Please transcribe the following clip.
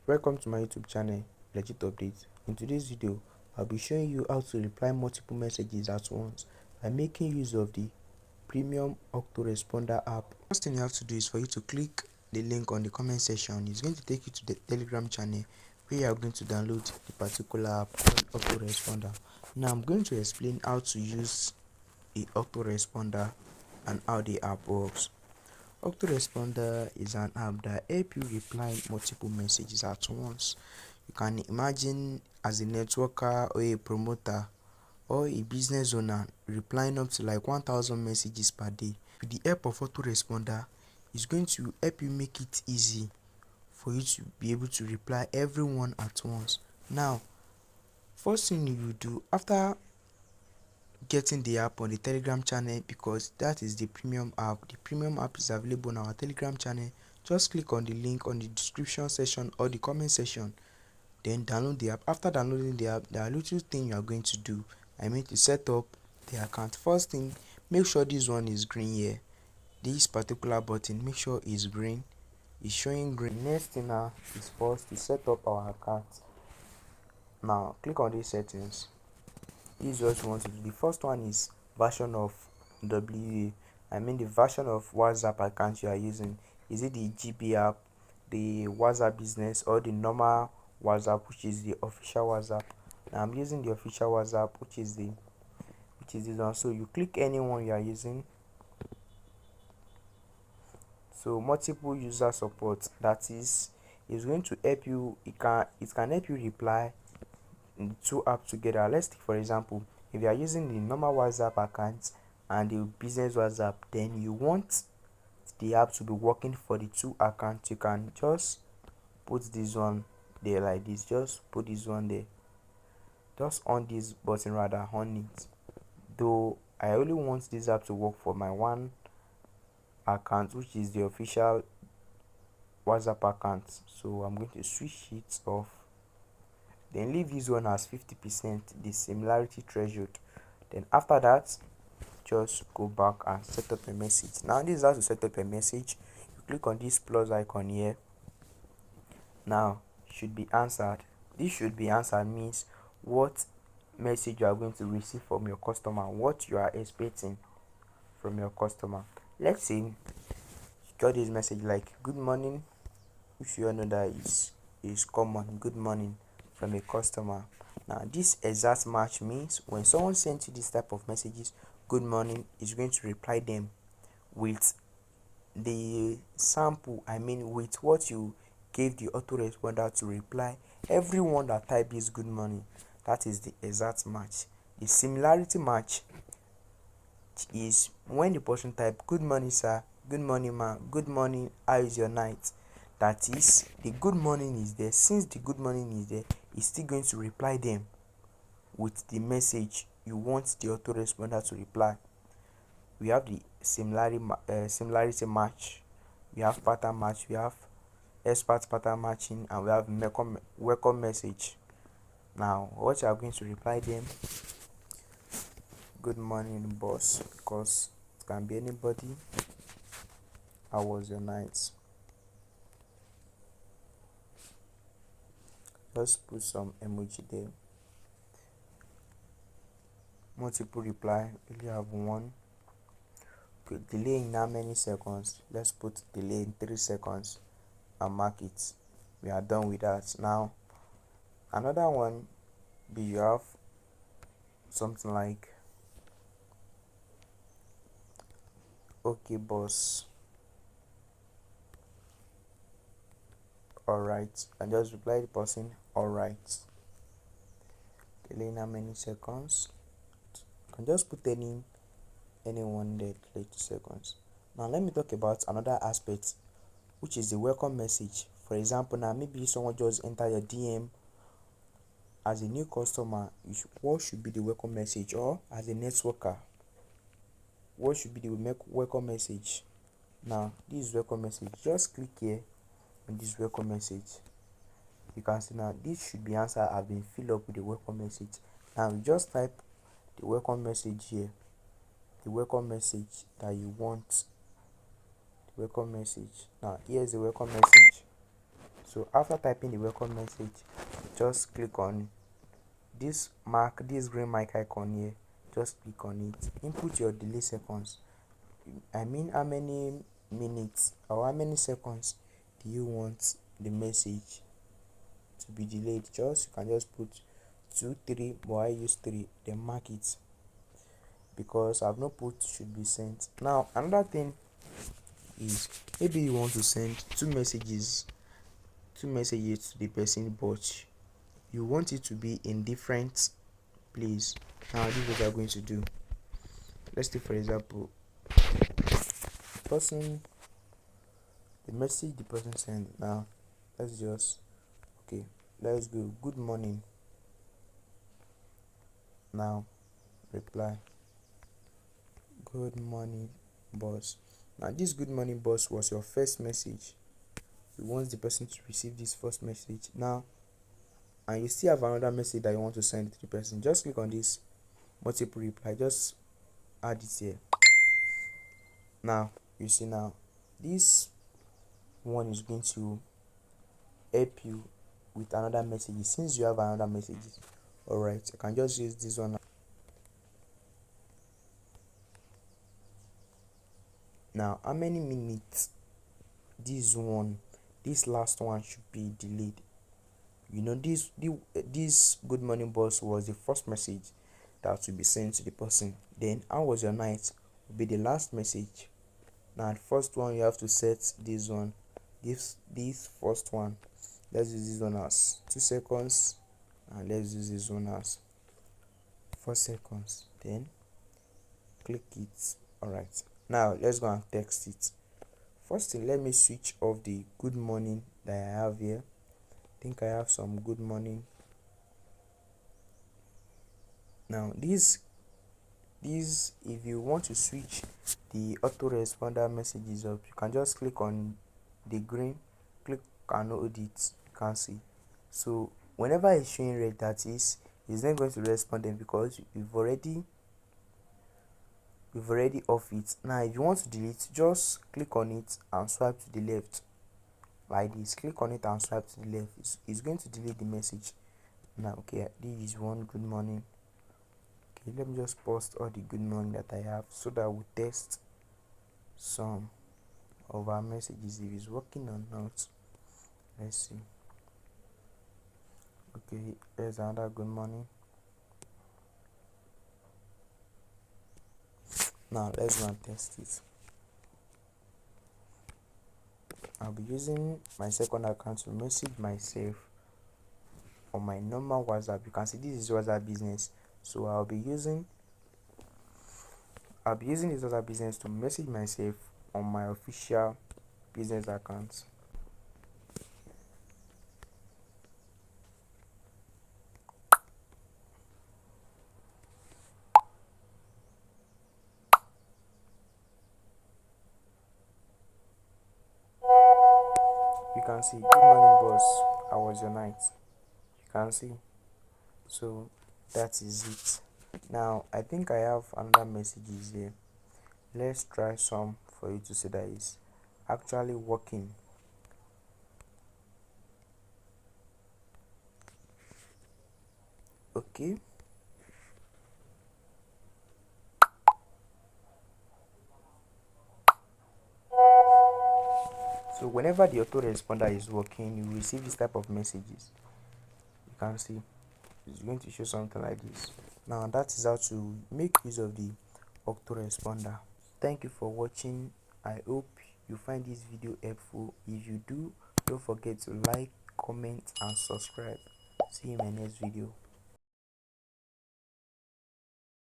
Welcome to my YouTube channel, Legit Update. In today's video, I'll be showing you how to reply multiple messages at once by making use of the premium autoresponder app. First thing you have to do is for you to click the link on the comment section. It's going to take you to the Telegram channel where you are going to download the particular app called autoresponder. Now I'm going to explain how to use the autoresponder and how the app works. Autoresponder is an app that helps you reply multiple messages at once. You can imagine as a networker or a promoter or a business owner replying up to like 1000 messages per day. With the help of autoresponder, it's going to help you make it easy for you to be able to reply everyone at once. Now, first thing you do after getting the app on the Telegram channel, because that is the premium app. The premium app is available on our Telegram channel. Just click on the link on the description section or the comment section, then download the app. After downloading the app, there are little things you are going to do. To set up the account. First thing, make sure this one is green here. This particular button, make sure is green. It's showing green. Next thing now is first to set up our account. Now click on these settings. This is what you want to do. The first one is version of the version of WhatsApp account you are using. Is it the GB app, the WhatsApp business, or the normal WhatsApp, which is the official WhatsApp? Now I'm using the official WhatsApp, which is this one. So you click any one you are using. So multiple user support, that is going to help you. It can help you reply the two apps together. Let's take for example, if you are using the normal WhatsApp account and the business WhatsApp, then you want the app to be working for the two accounts. You can just put this one there like this. Just put this one there. Just on this button, rather on it. Though I only want this app to work for my one account, which is the official WhatsApp account. So I'm going to switch it off. Then leave this one as 50%, the similarity threshold. Then after that, just go back and set up a message. Now this is how to set up a message. You click on this plus icon here. Now should be answered. This should be answered means what message you are going to receive from your customer, what you are expecting from your customer. Let's say you got this message like good morning, which you all know that is common. Good morning from a customer. Now this exact match means when someone sends you this type of messages, good morning, is going to reply them with the sample, with what you gave the autoresponder to reply everyone that type is good morning. That is the exact match. The similarity match is when the person type good morning sir, good morning ma, good morning, how is your night? That is, the good morning is there. Since the good morning is there, it's still going to reply them with the message you want the autoresponder to reply. We have the similarity match, we have pattern match, we have expert pattern matching, and we have welcome message. Now what you are going to reply them, good morning boss, because it can be anybody. How was your night? Just put some emoji there. Multiple reply, we have one. Okay, delay in how many seconds? Let's put delay in 3 seconds and mark it. We are done with that. Now another one be you have something like okay boss, all right, and just reply the person all right. Delay in how many seconds? You can just put anyone there, delay 2 seconds. Now let me talk about another aspect, which is the welcome message. For example, now maybe someone just enter your DM as a new customer. What should be the welcome message? Or as a networker, what should be the welcome message? Now this welcome message, just click here on this welcome message. You can see now this should be answered have been filled up with the welcome message. Now you just type the welcome message here, the welcome message that you want. The welcome message. Now here's the welcome message. So after typing the welcome message, just click on this green mic icon here. Just click on it. Input your delay seconds. I mean, how many minutes or how many seconds do you want the message to be delayed? You can just put 2 3, but I use 3, then mark it because I've not put should be sent. Now another thing is, maybe you want to send two messages to the person, but you want it to be in different place. Now this is what we are going to do. Let's take for example the message the person sent. Now let's go good morning. Now reply, good morning boss. Now this good morning boss was your first message. You want the person to receive this first message now, and you still have another message that you want to send to the person. Just click on this multiple reply, just add it here. Now you see, now this one is going to help you with another message. Since you have another message, all right, I can just use this one. Now how many minutes this last one should be delayed? You know, this good morning boss was the first message that will be sent to the person. Then how was your night will be the last message. Now the first one, you have to set this one, this first one, let's use this one as 2 seconds, and let's use this one as 4 seconds. Then click it. All right, now let's go and text it. First thing, let me switch off the good morning that I have here. I think I have some good morning. Now this if you want to switch the autoresponder messages up, you can just click on the green, click and hold it. You can see, so whenever it's showing red, that is, it's not going to respond them because we've already off it. Now if you want to delete, just click on it and swipe to the left like this. Click on it and swipe to the left. It's going to delete the message. Now okay, this is one good morning. Okay, let me just post all the good morning that I have so that we'll test some of our messages if it's working or not. Let's see. Okay, there's another good morning. Now let's go and test it. I'll be using my second account to message myself on my normal WhatsApp. You can see this is WhatsApp Business, so I'll be using this WhatsApp Business to message myself on my official business account. You can see, good morning boss, how was your night? You can see, so that is it. Now I think I have another messages here. Let's try some for you to see that it's actually working. Okay, so whenever the autoresponder is working, you receive this type of messages. You can see it's going to show something like this. Now that is how to make use of the autoresponder. Thank you for watching. I hope you find this video helpful. If you do, don't forget to like, comment and subscribe. See you in my next video.